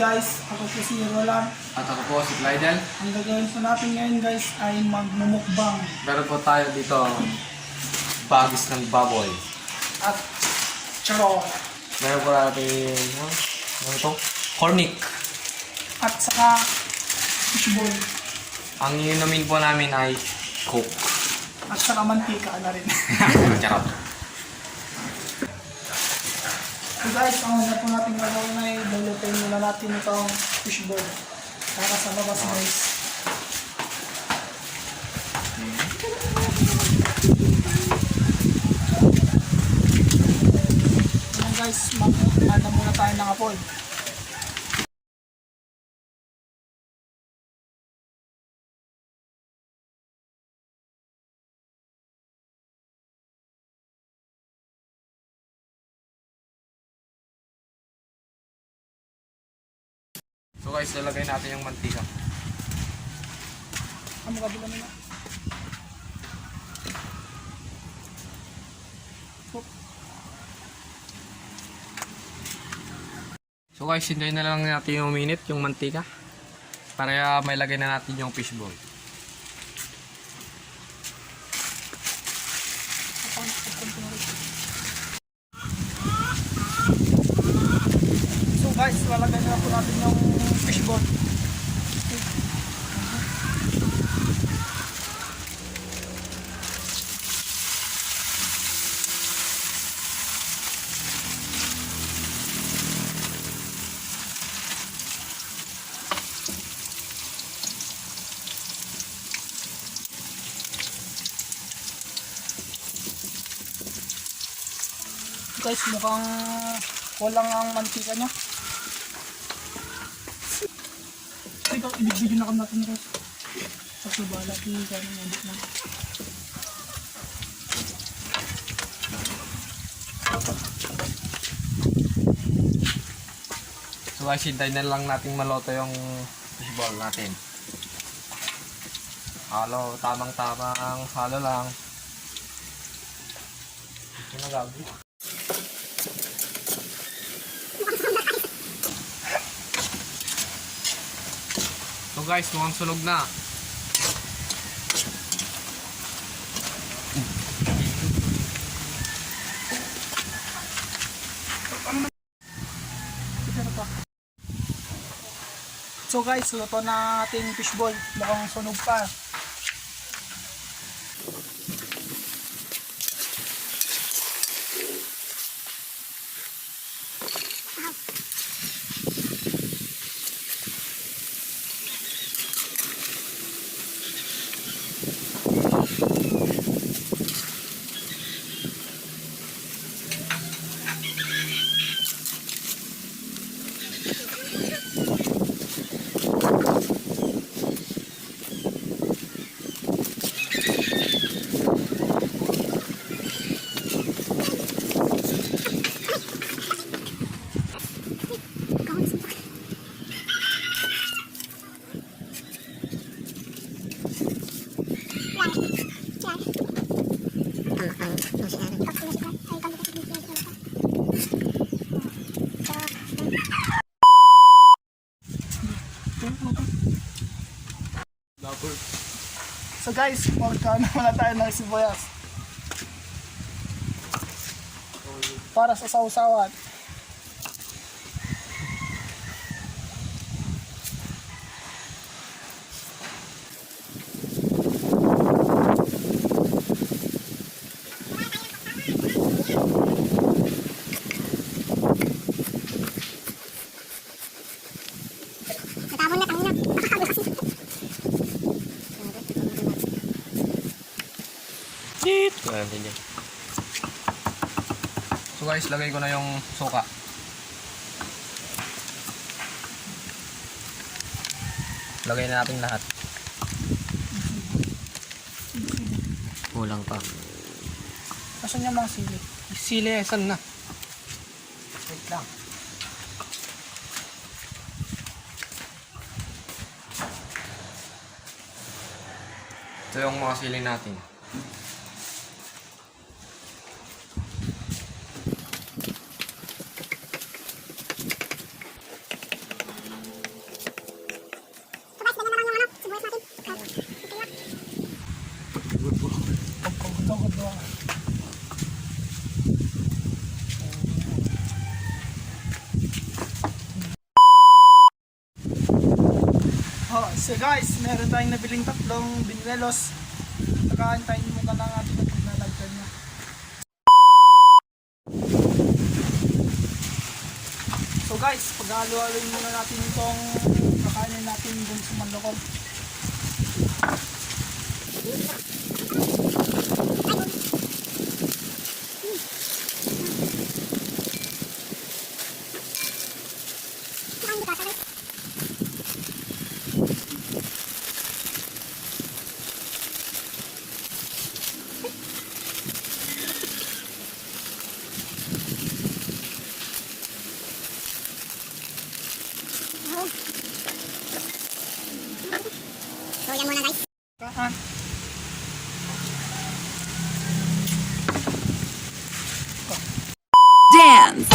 guys, ako po si Roland. At ako po si Clydel. Ang gagawin po natin ngayon guys ay magmumukbang. Meron po tayo dito bagis ng baboy. At charon. Meron po natin, ano ito? Cornic. At saka fishball. Ang inumin po namin ay Coke. At saka mantika na rin. Charot. So guys, ang una po natin gagawin ay lulutuin muna natin itong fishball. Para sa labas guys. Ayan guys, mag-ano muna tayo ng apoy. So guys, lalagay natin yung mantika. Ang magabila nila. So guys, hintayin na lang natin yung minute yung mantika. Para may lagay na natin yung fishball. So guys, lalagay na po natin yung fishball. Guys, mukhang kulang ang mantika niya. Ikaw, ibigyan na kami natin guys. Sa subala, tingnan mo yung na. So guys, hintayin na lang natin maluto yung fishball natin. Halo, tamang-tamang halo lang. Ito na gabi. So guys, mukhang sunog na. So guys, luto na ating fishball. Mukhang sunog pa. So guys, magkano muna tayo ng sibuyas para sa sausawan. So guys, lagay ko na yung suka. Lagay na natin lahat. Kulang pa. Asan yung mga sili? Sili, saan na? Wait lang. Ito yung mga sili natin. So guys, meron tayong nabiling tatlong binuelos. Nakaantayin mo na lang ating paglalagyan niya. So guys, paghalo-haloin muna natin itong kakainin natin dun sa manlokong. So yan muna guys. Kaan. Dance.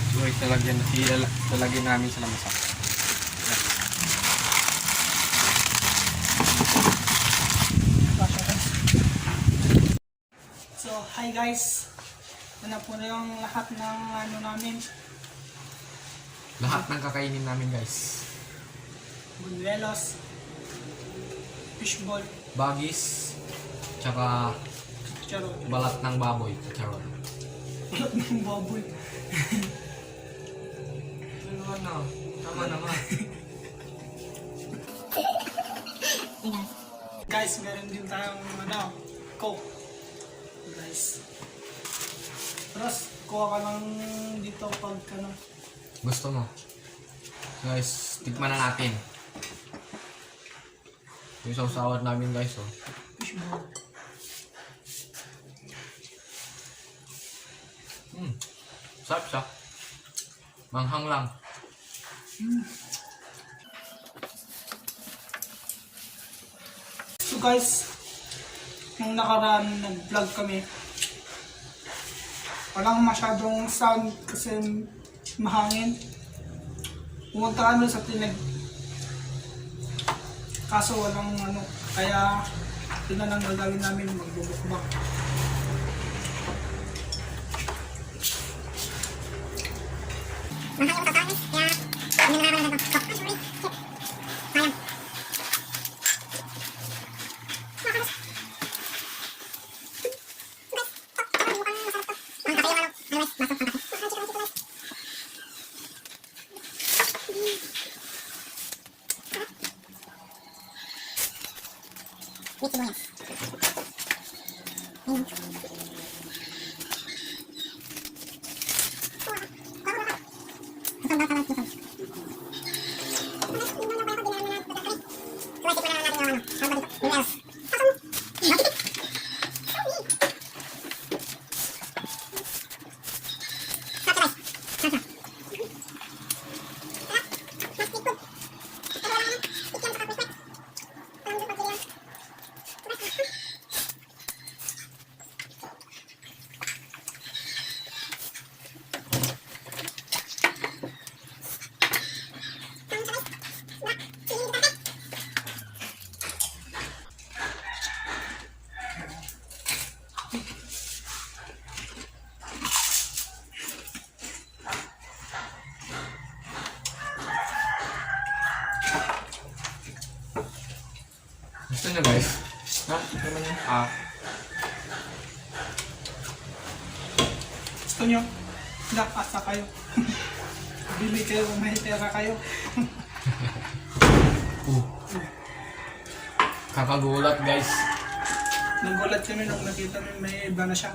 So guys, lalagyan namin sa lamasa. Kasha guys. So, hi guys. Ano po na yung lahat ng ano namin. Lahat ng kakainin namin guys. Buñuelos, fishball, Bagis, tsaka charot, balat ng baboy. Charon. ng baboy. Ano na? Tama naman. Guys, meron din tayong ano, Coke. Guys. Tapos, kuha ka lang dito pag ano. Gusto mo? So guys, tikman na natin. Yung sausawad namin guys, oh. Fishball. Sarap siya. Manghang lang. So guys, nung nakaraan nag-vlog kami, walang masyadong sound kasi mahangin. Pumunta kami sa tinag. Kaso walang ano, kaya yun na lang gagawin namin, magbubukbak. Mahal yung tatanis. Kaya hindi na naman ito. Sayang. Gusto nyo guys? Ha? Tikman nyo? Gusto nyo? Nakasa kayo. Bili kayo, may pera kayo. Kakagulat guys. Nagulat kami nung nakita namin may iba na siya.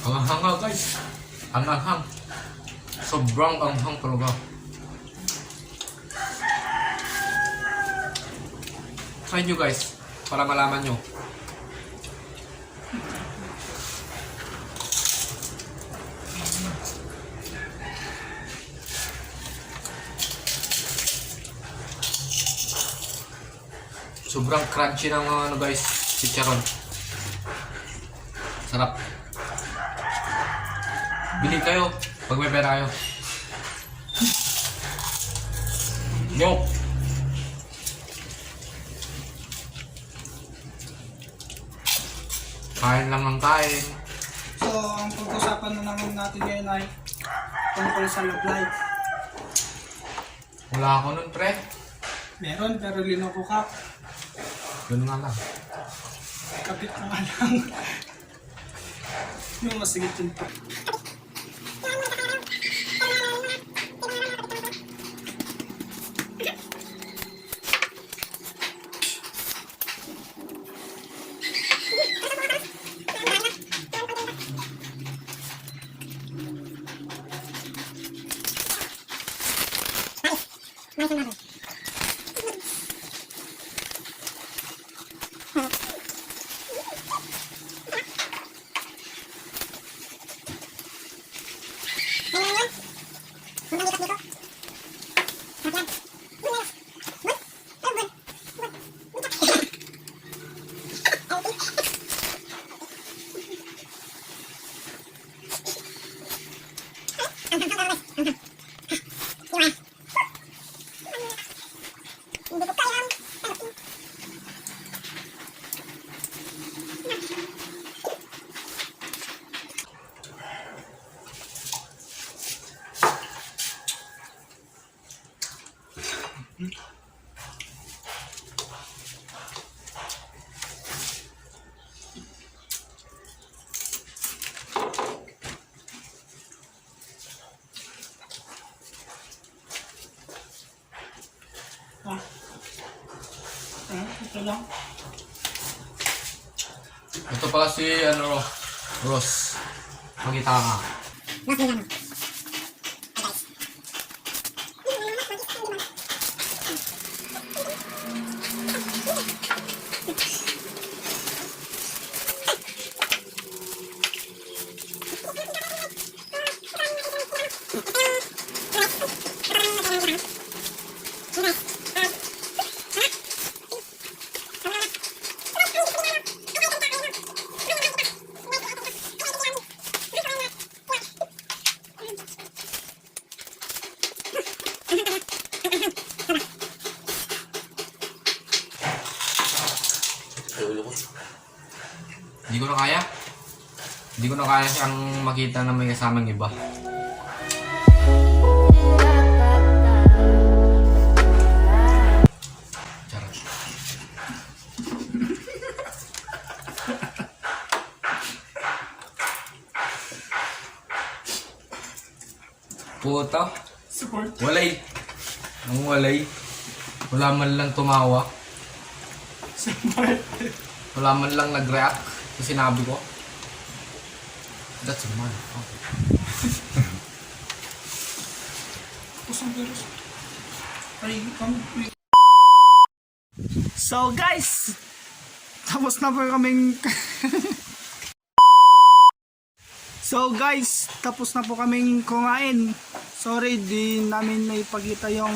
Ang anghang guys. Ang anghang. Sobrang anghang talaga. Try nyo guys. Para malaman nyo. Sobrang crunchy ng ano guys, chicharon. Sarap. Bili kayo pag may pera kayo. Yo! Kain lang ng kain. So, ang pag-usapan na naman natin ngayon ay tungkol sa love life. Wala ako nun, pre. Meron, pero linoko ka. Yun nga lang. Kapit ka nga lang. Yung masigit yun pa. Ito lang. Ito pala si, ano, Ross. Magkita ka. Hindi ko na kaya. Hindi ko na kaya siyang makita na may kasamang iba. Charot. Puta. Support. Walay. Ang walay. Wala man lang tumawa. Support. Wala man lang nag-react sa sinabi ko. That's a man. So guys, tapos na po kaming So guys, tapos na po kaming kumain. Sorry, di namin naipakita yung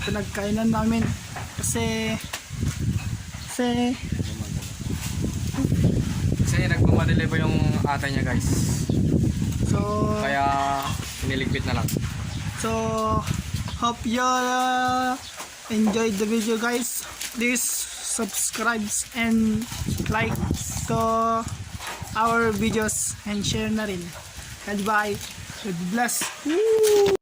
pinagkainan namin kasi nagmamadali pa yung ate niya guys. so Kaya niligpit na lang. So, hope you enjoyed the video guys. Please subscribe and like to our videos and share na rin. Goodbye. God bless. Woo!